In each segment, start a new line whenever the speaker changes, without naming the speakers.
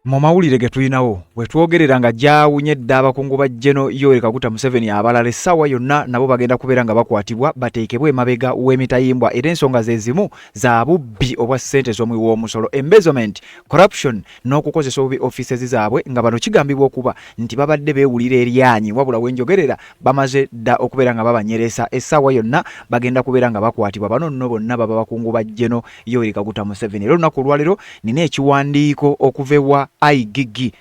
Mu mawulire ge tulinawo bwe twogerera nga gyawunyedde abakungu ba General Yoweri Kaguta Museveni abalala essaawa yonna nabo bagenda kubeera nga bakwatibwa bateekebwe emabega w'emitayimbwa era ensonga ze zimu za bubbi obwa ssente z'omuwi w'omusolo, embezzlement, corruption n'okukozesa obubi offices zaabwe, nga bano kigambibwa okuba nti babadde beewulira eryanyi wabula wenjogerera bamaze dda okubeera nga babanyeresa. Essaawa yonna bagenda kubeera nga bakwatibwa bano nno bonna baba bakungu ba General Yoweri Kaguta Museveni. Era olunaku olwaleero nina ekiwandiiko okuva ewa IGG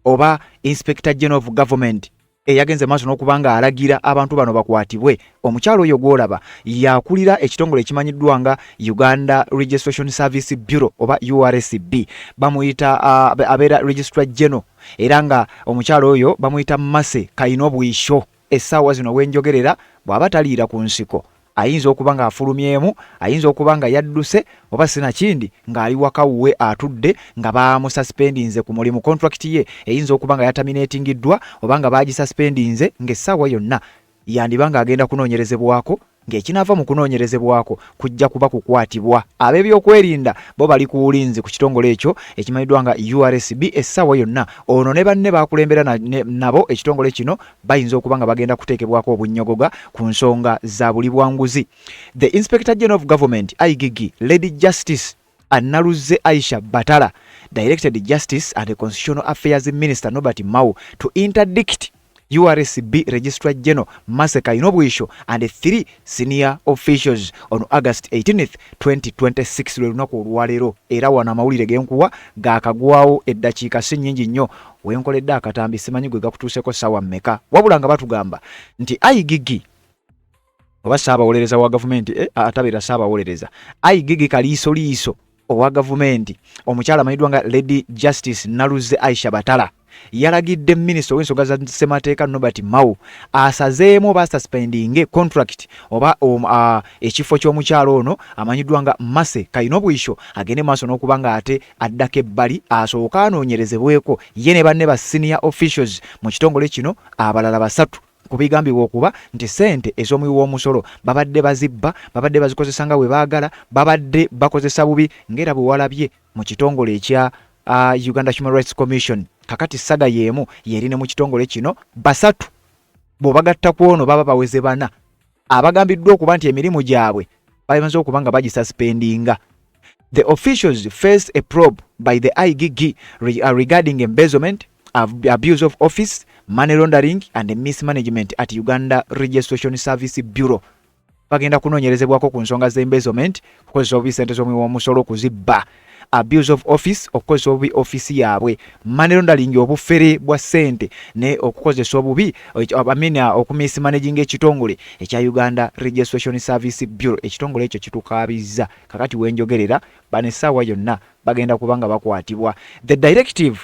oba Inspector General of Government eyagenze maaso n'okubanga alagira abantu bano bakwatibwe. Omukyalo oyo gwolaba yakulira ekitongole ekimanyiddwa nga Uganda Registration Service Bureau oba URSB, bamuyita abeera Registrar General, era nga omukyalo oyo bamuyita Mase Kayinobwisho. Essaawa zino wenjogerera bw'aba taliira ku nsiko ayinza okuba nga afulumyemu, ayinza okuba nga yadduse, oba sinakindi ng'ali waka wuwe atudde nga bamususpendinze ku mulimu. Contract ye eyinza okuba nga yataminatingiddwa oba nga bagisuspendinze ng'essaawa yonna yandiba ng'agenda kunoonyerezebwako, ng'ekinaava mu kunoonyerezebwako kujja kuba kukwatibwa. Ab'ebyokwerinda bo bali ku bulinzi ku kitongole ekyo ekimanyiddwa nga URSB essaawa yonna. Ono ne banne bakulembera nabo ekitongole kino bayinza okuba nga bagenda kuteekebwako obunnyogoga ku nsonga za buli bwanguzi. The Inspector General of Government IGG Lady Justice Analuze Aisha Batala directed Justice and the Constitutional Affairs Minister Norbert Mao to interdict URSB Registrar General Mase Kayinobwisho and 3 senior officials on August 18th, 2026 lunaku olwaleero. Era wana amawulire genkuwa gaakagwawo eddakiika si nnyingi nnyo wenkoledde akatambi simanyi gwe gakutuuseko ssaawa mmeka, wabula nga batugamba nti IGG oba ssaabawolereza wa gavumenti atabeera ssaabawolereza IGG kaliisoliiso owa gavumenti omukyala amanyiddwa nga Lady Justice Naluze Aisha Batala yalagidde minisita w'ensonga za ssemateeka Norbert Mao asazeemu oba suspendinge contract oba ekifo ky'omukyalo ono amanyiddwa nga Mase Kayinobwisho agende maaso n'okuba nga ate addako ebbali asooka anoonyerezebweko ye ne banne ba senior officials mu kitongole kino abalala 3 kubigambibwa okuba nti ssente ez'omuwi w'omusolo babadde bazibba, babadde bazikozesa nga bwe baagala, babadde bakozesa bubi ng'era bwe walabye mu kitongole ekya Uganda Human Rights Commission. Kakati saga yeemu yerine mu kitongole kino 3 bw'obagatta ku ono baba baweze 4 abagambiddwa okuba nti emirimu gyabwe bamaze okuba nga bagisuspendinga. The officials faced a probe by the IGG regarding embezzlement, abuse of office, money laundering and mismanagement at Uganda Registration Service Bureau. Bagenda kunoonyerezebwako ku nsonga z'embezzlement, kukozesa obubi ssente z'omuwi w'omusolo okuzibba, abuse of office okukozesa obubi ofisi yaabwe, money laundering obufere bwa ssente ne okukozesa obubi okumismanaging ekitongole ekya Uganda Registration Service Bureau. Ekitongole ekyo kitukaabizza kakati wenjogerera bano essaawa yonna bagenda kubanga bakwatibwa. The directive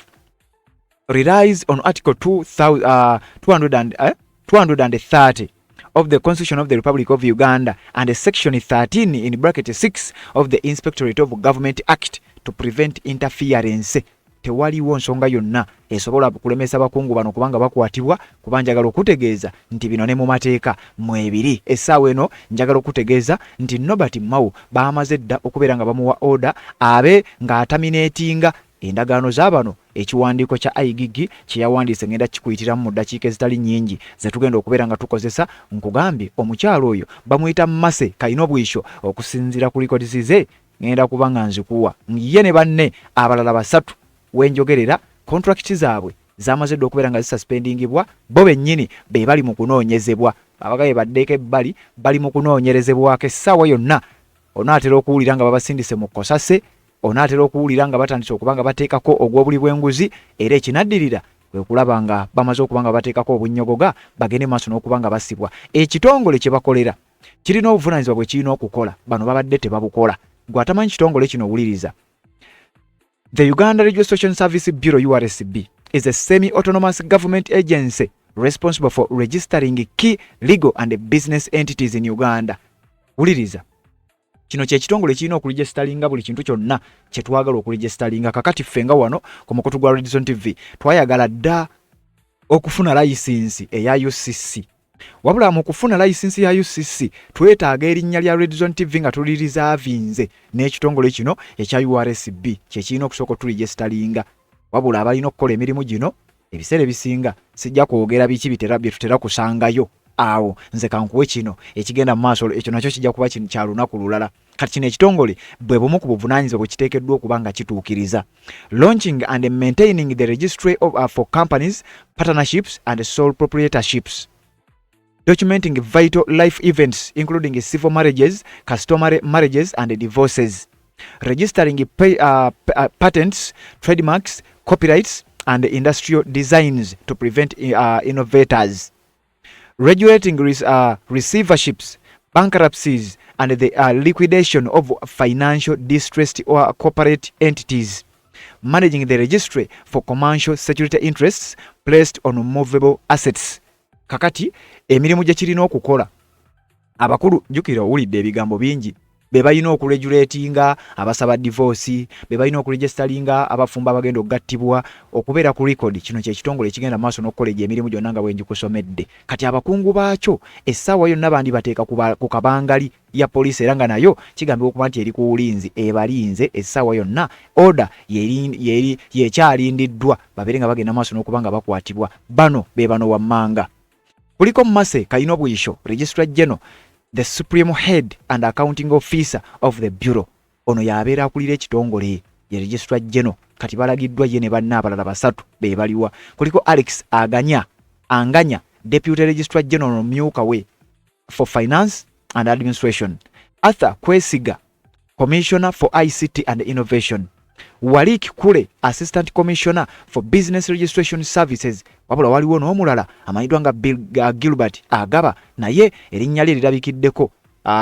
relies on Article 230 of the Constitution of the Republic of Uganda and Section 13 in bracket 6 of the Inspectorate of Government Act to prevent interference. Tewaliwo nsonga yonna esobola kulemesa bakungu bano kubanga bakwatibwa, kuba njagala okutegeeza nti bino ne mu mateeka mwebiri. Essaawa eno njagala okutegeeza nti Norbert Mao baamaze dda okubeera nga bamuwa order abe ng'ataminatinga endagaano z'abano. Ekiwandiiko kya IGG kye yawandiise ngenda kikuyitiramu mu ddakiika ezitali nnyingi ze tugenda okubeera nga tukozesa. Nkugambye omukyalo oyo bamuyita Mase Kayinobwisho okusinziira ku likodizi ze ngenda kuba nga nzikuwa ye ne banne abalala 3 wenjogerera contract zaabwe zamaze dda okubeera nga zisuspendingibwa, bo bennyini be bali mu kunoonyezebwa. Abagaye baddeeko ebbali bali mu kunoonyerezebwako essaawa yonna. Onaatera okuwulira nga babasindise mu kkosase, onaatera okuwulira nga batandise okuba nga bateekako ogw'obuli bw'enguzi, era ekinaddirira kwe kulaba nga bamaze okuba nga bateekako obunnyogoga bagende maaso n'okuba nga basibwa. Ekitongole kye bakolera kirina obuvunaanyizibwa bwe kirina okukola, bano babadde tebabukola. Gwe atamanyi kitongole kino wuliriza. The Uganda Registration Service Bureau URSB is a semi-autonomous government agency responsible for registering key legal and business entities in Uganda. Wuliriza. Kino kye kitongole kirina okuregisteringa buli kintu kyonna kye twagala okuregisteringa. Kakati ffenga wano ku mukutu gwa Redison TV twayagala dda okufuna layisinsi eya UCC. Wabula mu kufuna layisinsi ya UCC twetaaga erinnya lya Redison TV nga tulirizavinze n'ekitongole kino ekya URSB kye kirina okusooka oturegisteringa. wabula abalina okukola emirimu gino ebiseera ebisinga sijja kwogera biki bye tutera kusangayo awo. Nze kankuwe kino ekigenda mu maaso, ekyo nakyo kijja kuba kya lunaku lulala. Kati kino ekitongole bwe bumu ku buvunaanyizibwa bwe kiteekeddwa okuba nga kituukiriza. Launching and maintaining the registry for companies, partnerships and sole proprietorships. Documenting vital life events including civil marriages, customary marriages and divorces. Registering patents, trademarks, copyrights and industrial designs to prevent innovators. Regulating receiverships, bankruptcies and the liquidation of financial distressed or corporate entities. Managing the registry for commercial security interests placed on movable assets. Kakati emirimu gye kirina okukola abakulu jukira owulidde ebigambo bingi be balina okuregulatinga abasaba divorce, be balina okuregistaringa abafumba abagenda okugattibwa, okubeera ku record. Kino kye kitongole ekigenda maaso n'okukola emirimu gyonna nga bwe ngikusomedde. Kati abakungu baakyo essaawa yonna bandi bateeka ku kabangali ya poliisi era nga nayo kigambibwa okuba nti eri ku bulinzi ebalinze essaawa yonna. Order yekyalindiddwa babeere nga bagenda maaso n'okuba nga bakwatibwa. Bano be bano wammanga. Kuliko Mase Kayino Bwisho, Registrar General, the Supreme Head and Accounting Officer of the Bureau. Ono yabeera akulira ekitongole ye Registrar General. Kati balagiddwa ye ne banna abalala basatu be baliwa. Kuliko Alex Anganya, Deputy Registrar General omumyuka we for Finance and Administration. Arthur Kwesiga, Commissioner for ICT and Innovation. Walik Kule, Assistant Commissioner for Business Registration Services. Wabula waliwo n'omulala amanyiddwa nga Gilbert Agaba, naye erinnya lye lirabikiddeko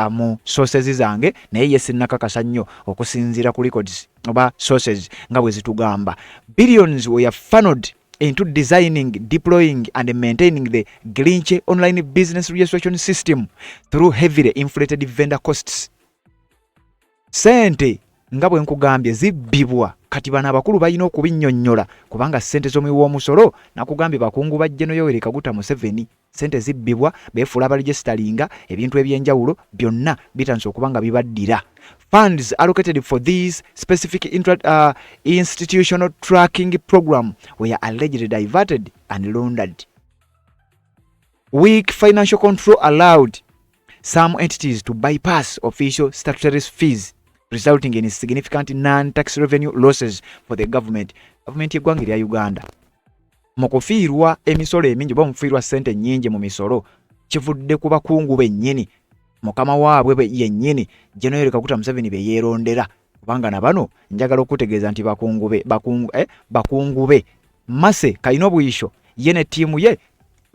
mu sources zange, naye ye sinnakakasa nnyo okusinziira ku records oba sources nga bwe zitugamba. Billions were funneled into designing, deploying and maintaining the Grinche online business registration system through heavily inflated vendor costs. Sente nga bwe nkugambye zibbibwa. Kati bano abakulu balina okubinnyonnyola kubanga ssente z'omuwi w'omusolo nakugambye bakungu ba General Yoweri Kaguta Museveni. Ssente zibbibwa, beefuula abaregisteringa ebintu ebyenjawulo byonna bitandise okuba nga bibaddira. Funds allocated for these specific institutional tracking program were allegedly diverted and laundered. Weak financial control allowed some entities to bypass official statutory fees, resulting in significant non-tax revenue losses for the government. Government y'eggwanga erya Uganda mu kufiirwa emisolo emingi oba mufiirwa ssente nnyingi mu misolo kivudde ku bakungu bennyini, mukama waabwe yennyini General Yoweri Kaguta Museveni be yeerondera, kubanga na bano njagala okutegeeza nti bakungu be Mase Kayino Bwisho ye ne ttiimu ye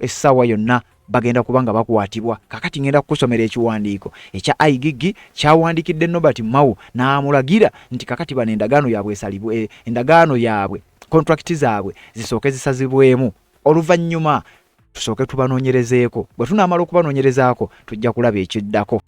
essaawa yonna bagenda kubanga bakwatibwa. Kakati ngenda kukusomera ekiwandiiko ekya IGG kyawandiikidde Nobert Mao n'amulagira nti kakati bano endagaano yaabwe esalibwe, endagaano yaabwe contract zaabwe zisooke zisazibwemu, oluvannyuma tusooke tubanoonyerezeeko. Bwe tunaamala okubanoonyerezaako tujja kulaba ekiddako.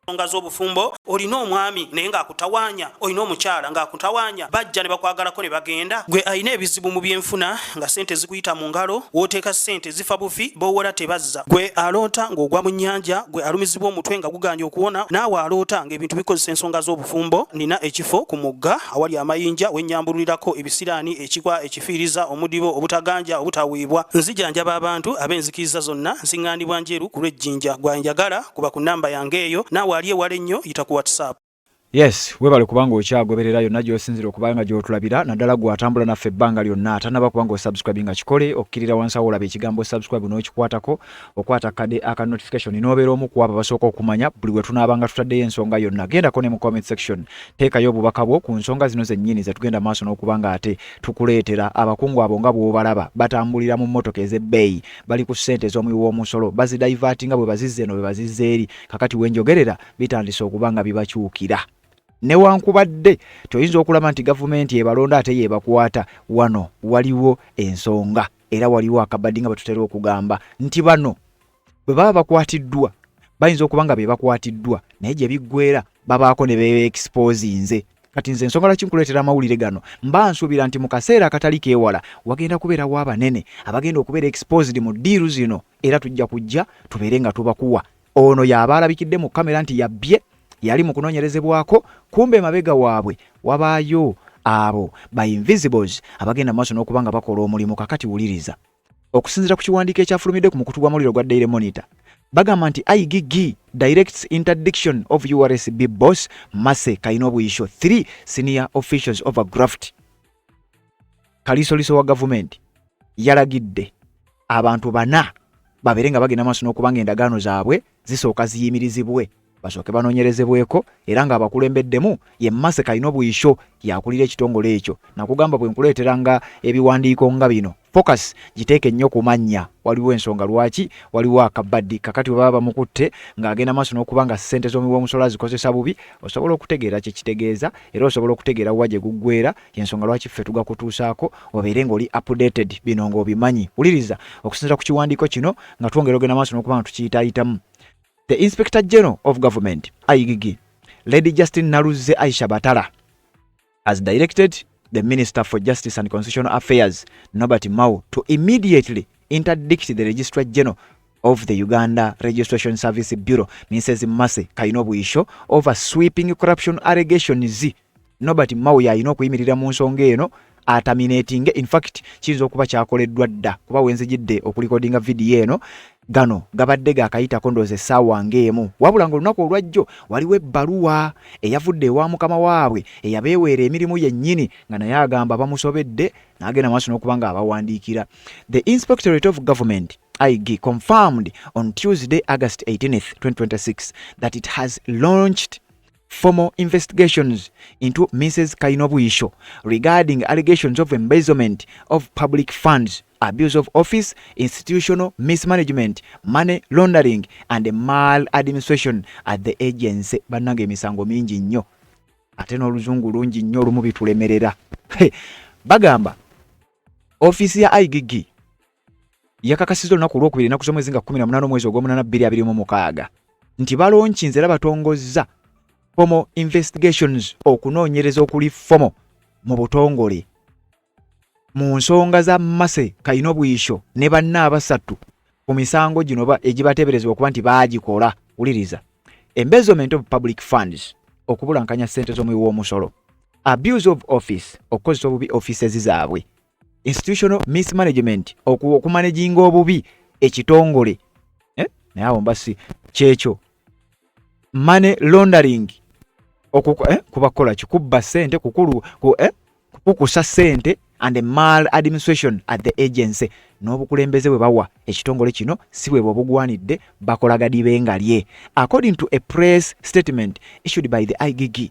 Ensonga z'obufumbo olina omwami naye ng'akutawaanya, olina omukyala ng'akutawaanya, bajja ne bakwagalako ne bagenda. Gwe alina ebizibu mu byenfuna nga ssente zikuyita mu ngalo, wooteeka ssente zifa bufi b'owola tebazza. Gwe aloota ng'ogwa mu nnyanja, gwe alumizibwa omutwe nga guganja okuwona, naawe aloota ng'ebintu bikozesa ensonga z'obufumbo. Nina ekifo ku mugga awali amayinja wennyambululirako ebisiraani, ekikwa, ekifiiriza, omudibo, obutaganja, obutaweebwa. Nzijanjaba abantu ab'enzikiriza zonna, nsiŋŋaanibwa njeru ku lw'ejjinja. Gwanjagala kuba ku nnamba yange eyo, naawe aliye wale nnyo yita ku WhatsApp.
Yes, webale kubanga okyagoberera yonna gy'osinzira okubanga gy'otulabira, naddala gw'atambula naffe ebbanga lyonna, atanaba kubanga osubscribe nga kikole, okkirira wansi awo olaba ekigambo subscribe n'okikwatako, okwata kade aka notification n'obeera omu ku abo basooka okumanya buli bwe tunaabanga tutaddeyo ensonga yonna. Gendako ne mu comment section, teekayo obubaka bwo ku nsonga zino zennyini ze tugenda maaso n'okubanga ate tukuleetera. Abakungu abo nga bw'obalaba batambulira mu mmotoka ez'ebbeeyi, bali ku ssente z'omuwi w'omusolo, bazidivertinga bwe bazizze eno bwe bazizze eri. Kakati wenjogerera bitandise okubanga bibakyukira. Newankubadde toyinza okulaba nti gavumenti ebalonda ate yebakwata, wano waliwo ensonga era waliwo akabaddi nga batutera okugamba nti bano bwe baba bakwatiddwa bayinza okuba nga be bakwatiddwa naye gye biggwera babaako ne beexpose nze. Kati nze ensonga lwaki nkuleetera amawulire gano, mba nsuubira nti mu kaseera akatali keewala wagenda kubeerawo abanene abagenda okubeera exposed mu ddiiru zino, era tujja kujja tubeere nga tubakuwa. Ono y'aba alabikidde mu kamera nti yabbye, yali mu kunoonyerezebwako, kumbe mabega waabwe wabaayo abo by invisibles abagenda maaso n'okubanga bakola omulimu. Kakati wuliriza okusinziira ku kiwandiiko ekyafulumidde ku mukutu gw'amuliro gwa Daily Monitor, bagamba nti IGG directs interdiction of URSB boss Mase Kainobuyisho 3 senior officials over graft. Kalisoliso wa government yalagidde abantu bana baberenga bagenda maaso n'okubanga endagaano zaabwe zisooka ziyimirizibwe basooke banoonyerezebweko, era nga abakulembeddemu ye Mase Kainobuyisho yakulira ekitongole ekyo. Nakugamba bwe nkuleeteranga ebiwandiiko nga bino focus giteeke nnyo ku mannya. Waliwo ensonga lwaki waliwo akabaddi kakati bwe baba bamukutte ng'agenda maaso n'okubanga ssente z'omuwi w'omusolo azikozesa bubi, osobola okutegeera kye kitegeeza era osobola okutegeera wa gye guggweera. Yensonga lwaki ffe tugakutuusaako obeere ng'oli updated bino ng'obimanyi. Wuliriza okusinziira ku kiwandiiko kino nga twongera ogenda maaso n'okubanga tukiyitaayitamu. The Inspector General of Government, IGG, Lady Justine Naluze Aisha Batala, has directed the Minister for Justice and Constitutional Affairs, Norbert Mao, to immediately interdict the Registrar General of the Uganda Registration Service Bureau, Mrs. Mase Kainobuyisho, over sweeping corruption allegations. Norbert Mao yalina okuyimirira mu nsonga eno ataminating. In fact, kiyinza okuba kyakoleddwa dda kuba wenzijidde okulikodinga vidiyo eno gano gabadde gaakayitako ndowooza essaawa ng'emu. Wabula ng'olunaku olwajjo waliwo ebbaluwa eyavudde ewa mukama waabwe eyabeeweera emirimu yennyini nga naye agamba bamusobedde n'agenda maaso n'okuba nga abawandiikira. The Inspectorate of Government IG confirmed on Tuesday, August 18th, 2026 that it has launched formal investigations into Mrs. Kainobuyisho regarding allegations of embezzlement of public funds, abuse of office, institutional mismanagement, money laundering and maladministration at the agency. Bannange emisango mingi nnyo ate n'oluzungu lungi nnyo olumu bitulemerera. Bagamba ofisi ya IGG yakakasizza olunaku olwokubiri ennaku z'omwezi nga 18 omwezi ogw'omunana 2026 nti balonkinze era batongozza formal investigations okunoonyereza okuli fomo mu butongole mu nsonga za Mase Kainobuyisho ne banna abasatu ku misango gino egibateeberezebwa okuba nti baagikola. Wuliriza: embezzlement of public funds, okubulankanya ssente z'omuwi w'omusolo; abuse of office, okukozesa obubi offices zaabwe; institutional mismanagement, okumanaginga obubi ekitongole naye awo mbasi kyekyo; money laundering, kubakola kikubba ssente kukukusa ssente; and maladministration at the agency, n'obukulembeze bwe bawa ekitongole kino si bwe bwobugwanidde bakola gadibengalye. According to a press statement issued by the IGG,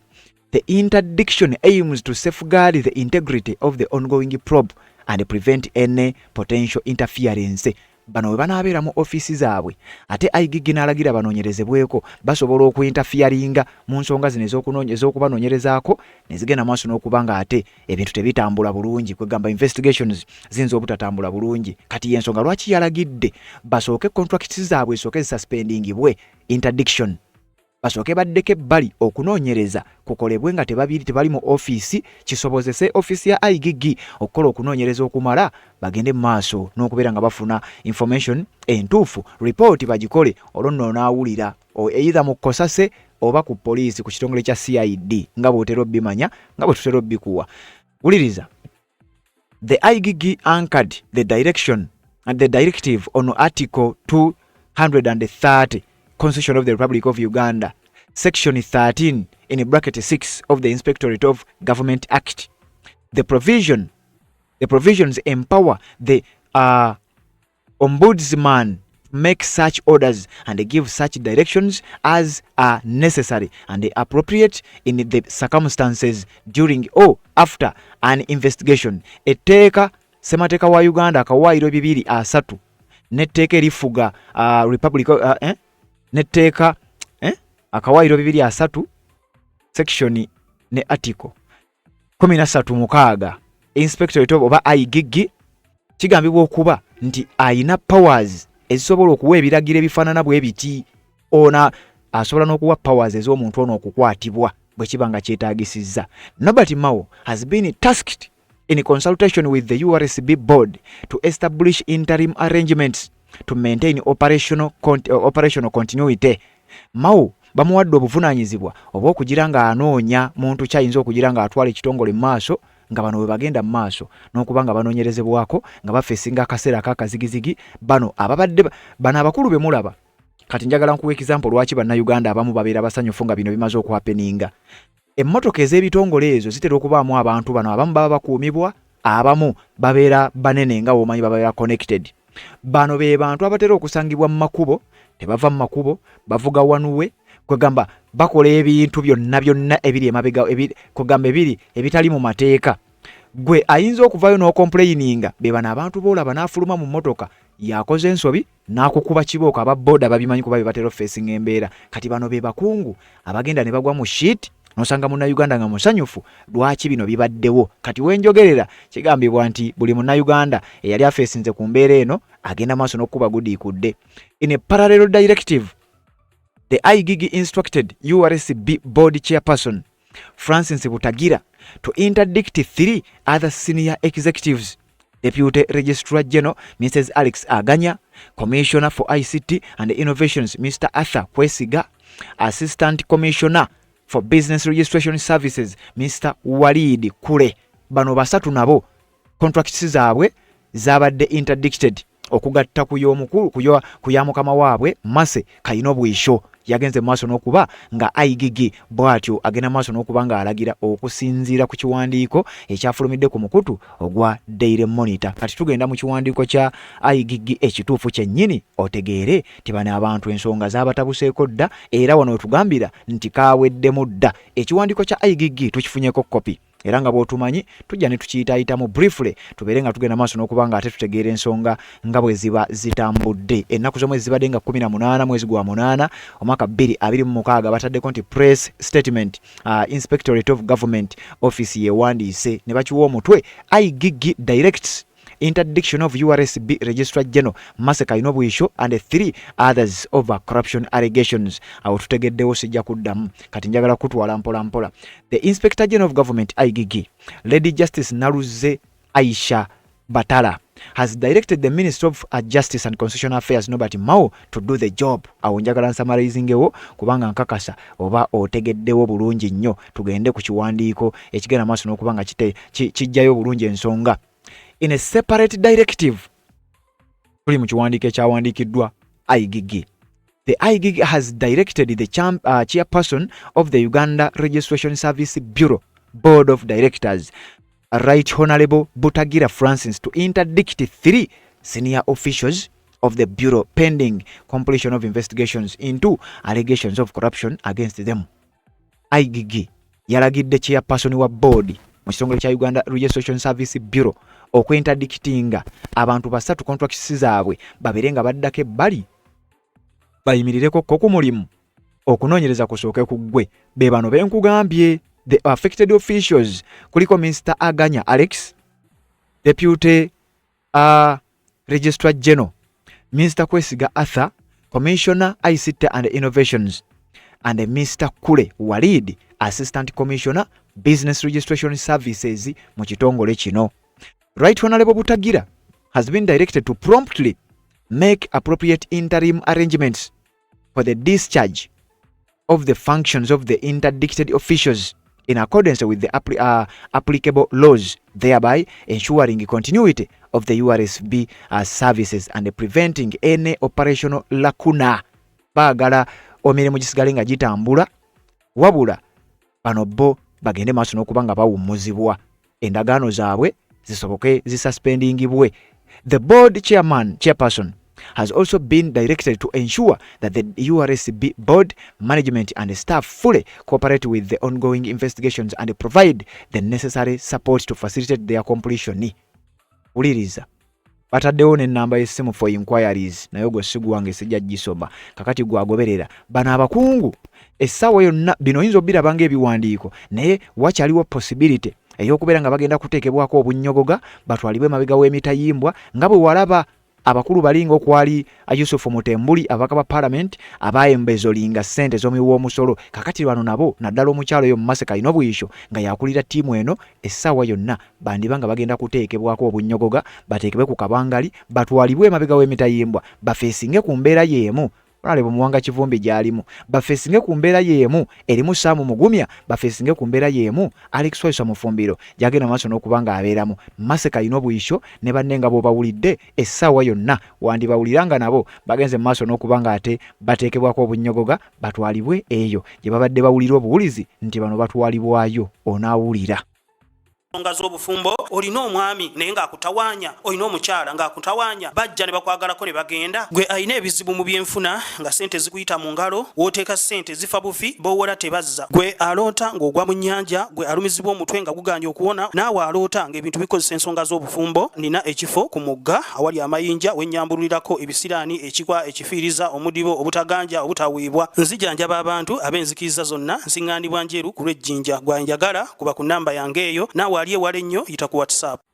the interdiction aims to safeguard the integrity of the ongoing probe and prevent any potential interference. Bano we banaabeera mu office zaabwe ate IGG n'alagira banoonyerezebweko basobola okuintafiaringa mu nsonga zino ez'okubanoonyerezaako ne zigenda maaso n'okuba nga ate ebintu tebitambula bulungi, kwegamba investigations ziyinza obutatambula bulungi. Kati y'ensonga lwaki yalagidde basooke contracts zaabwe esooke zisuspendingibwe, interdiction, basooke baddeko ebbali okunoonyereza kukolebwe nga tebali mu office, kisobozese office ya IGG okukola okunoonyereza okumala bagende mu maaso n'okubeera nga bafuna information entuufu, report bagikole olwo nno n'awulira either mu kkosase oba ku poliisi ku kitongole kya CID nga bw'otera obbimanya nga bwe tutera obbikuwa. Wuliriza: the IGG anchored the directive on Article 230 Constitution of the Republic of Uganda, Section 13 in bracket 6 of the Inspectorate of Government Act. The provisions empower the ombudsman to make such orders and give such directions as are necessary and appropriate in the circumstances during or after an investigation. Etteeka Ssemateeka wa Uganda akawaayiro 230 n'etteeka erifuga Republic n'etteeka akawaayiro 230 section ne article 13 Inspectorate oba IGG kigambibwa okuba nti ayina powers ezisobola okuwa ebiragiro ebifaanana bwe biti. Ona asobola n'okuwa powers ez'omuntu ono okukwatibwa bwe kiba nga kyetaagisizza. Norbert Mao has been tasked in consultation with the URSB board to establish interim arrangements to maintain operational continuity. Mao bamuwadde obuvunaanyizibwa oba okugira nga anoonya muntu kyayinza okugira nga atwala ekitongole mu maaso nga bano bwe bagenda mu maaso n'okuba nga banoonyerezebwako nga bafeesinga akaseera ak'akazigizigi bano ababadde bano abakulu be mulaba kati njagala nkuwa example lwaki bannayuganda abamu babeera basanyufu nga bino bimaze okuhapeninga. Emmotoka ez'ebitongole ezo zitera okubaamu abantu bano abamu baba bakuumibwa abamu babeera banene nga womanyi babeera connected. Bano be bantu abatera okusangibwa mu makubo tebava mu makubo bavuga wanuwe kwegamba bakola ebintu byonna ebiri emabega kwegamba ebiri ebitali mu mateeka. Gwe ayinza okuvayo n'okomplaininga be bano abantu boolaba n'afuluma mu mmotoka yakoze ensobi n'akukuba kibooko ababooda babimanyi kuba be batera facing embeera. Kati bano be bakungu abagenda ne bagwa mu shit nosanga munnayuganda nga musanyufu lwaki bino bibaddewo. Kati wenjogerera kigambibwa nti buli munnayuganda eyali afeesinze ku mbeera eno agenda maaso n'okuba gudiikudde. In a parallel directive, the IGIG instructed URSB board chairperson Francis Butagira to interdict 3 other senior executives: Deputy Registrar General Mrs. Alex Aganya, Commissioner for ICT and Innovations Mr. Arthur Kwesiga, Assistant Commissioner for Business Registration Services Mr. Walid Kule. Bano basatu nabo contracts zaabwe zabadde interdicted okugatta kuyomukulu kuya mukama waabwe Mase Kayinobwisho yagenze maaso n'okuba nga IGG bwatyo agenda maaso n'okuba nga alagira okusinziira ku kiwandiiko ekyafulumidde ku mukutu ogwa Daily Monitor. Kati tugenda mu kiwandiiko kya IGG ekituufu kyennyini otegeere tibana abantu ensonga z'abatabuseeko dda era wano tugambira nti kaweddemu dda. Ekiwandiiko kya IGG tukifunyeko kopi era nga bw'otumanyi tujja ne tukiyitaayitamu briefly tubeere nga tugenda maaso n'okuba nga ate tutegeera ensonga nga bwe ziba zitambudde. Ennaku z'omwezi zibadde nga 18 mwezi gwa 8 omwaka 2026 bataddeko nti press statement Inspectorate of Government Office yewandiise ne bakiwa omutwe IGG directs interdiction of URSB Registrar General Mase Kayinobwisho and 3 others over corruption allegations. Awo tutegeddewo sijja kuddamu kati njagala kutwala mpola mpola. The Inspector General of Government IGG Lady Justice Naluze Aisha Batala has directed the Minister of Justice and Constitutional Affairs Nobert Mao to do the job. Awo njagala nsummarizing'ewo kubanga nkakasa oba otegeddewo bulungi nnyo tugende ku kiwandiiko ekigenda maaso n'okuba nga kijjayo bulungi ensonga. In a separate directive, tuli mu kiwandiiko ekyawandiikiddwa IGG. The IGG has directed the chairperson of the Uganda Registration Service Bureau Board of Directors, Right Honorable Butagira Francis, to interdict 3 senior officials of the Bureau pending completion of investigations into allegations of corruption against them. IGG yalagidde chairperson wa board mu kitongole kya Uganda Registration Service Bureau okwinterdictinga abantu basatu contracts zaabwe babeere nga baddako ebbali bayimirireko ku mulimu okunoonyereza kusooke ku ggwe. Be bano benkugambye the affected officials kuliko Mr. Aganya Alex, Deputy Registrar General Mr. Kwesiga Arthur, Commissioner ICT and Innovations, and Mr. Kule Walid, Assistant Commissioner Business Registration Services mu kitongole kino. Right Honorable Butagira has been directed to promptly make appropriate interim arrangements for the discharge of the functions of the interdicted officials in accordance with the applicable laws, thereby ensuring continuity of the URSB services and preventing any operational lacuna. Baagala omirimu gisigale nga gitambula wabula bano bo bagende maaso n'okuba nga bawummuzibwa endagaano zaabwe zisoboke zisuspendingibwe. The board chairperson has also been directed to ensure that the URSB board management and staff fully cooperate with the ongoing investigations and provide the necessary support to facilitate their completion. Uliriza bataddewo n'ennamba y'essimu for inquiries naye gwe sigwange sijja gisoma kakati gwagoberera bano abakungu essaawa yonna bino oyinza obiraba ng'ebiwandiiko naye wakyaliwo possibility ey'okubeera nga bagenda kuteekebwako obunnyogoga batwalibwe mabega w'emitayimbwa nga bwe walaba abakulu balinga okwali Yusufu Mutembuli abaka ba parliament abayembezolinga ssente z'omuwi omusolo kakati bano nabo naddala omukyalo yo Mase Kayinobwisho nga yakulira ttiimu eno essaawa yonna bandibanga bagenda kuteekebwako obunnyogoga bateekebwe ku kabangali batwalibwe mabega w'emitayimbwa bafeesinge ku mbeera y'emu Honorable Muwanga Kivumbi gyalimu bafeesinge ku mbeera yeemu erimu Saamu Mugumya bafeesinge ku mbeera yeemu Alex Waisa Mufumbiro gyagenda maaso n'okuba ng'abeeramu Maseka alina obuyisho ne banne nga bw'obawulidde essaawa yonna wandibawuliranga nabo bagenze maaso n'okuba ng'ate bateekebwako obunnyogoga batwalibwe eyo gye babadde bawulira obuwulizi nti bano batwalibwayo onaawulira.
Ensonga z'obufumbo olina omwami naye ng'akutawaanya olina omukyala ng'akutawaanya bajja ne bakwagalako ne bagenda gwe alina ebizibu mu byenfuna nga sente zikuyita mu ngalo w'oteeka sente zifa bufi b'owola tebazza gwe aloota ng'ogwa mu nnyanja gwe alumizibwa omutwe nga guganja okuwona naawe aloota ng'ebintu bikozesa ensonga z'obufumbo nina ekifo ku mugga awali amayinja wennyambulirako ebisiraani ekikwa ekifiiriza omudibo obutaganja obutaweebwa nzijanjaba abantu ab'enzikiriza zonna nsiŋŋaanibwa njeru ku lw'ejjinja gwanjagala kuba ku nnamba yange eyo naawe ali ewala ennyo yita ku WhatsApp.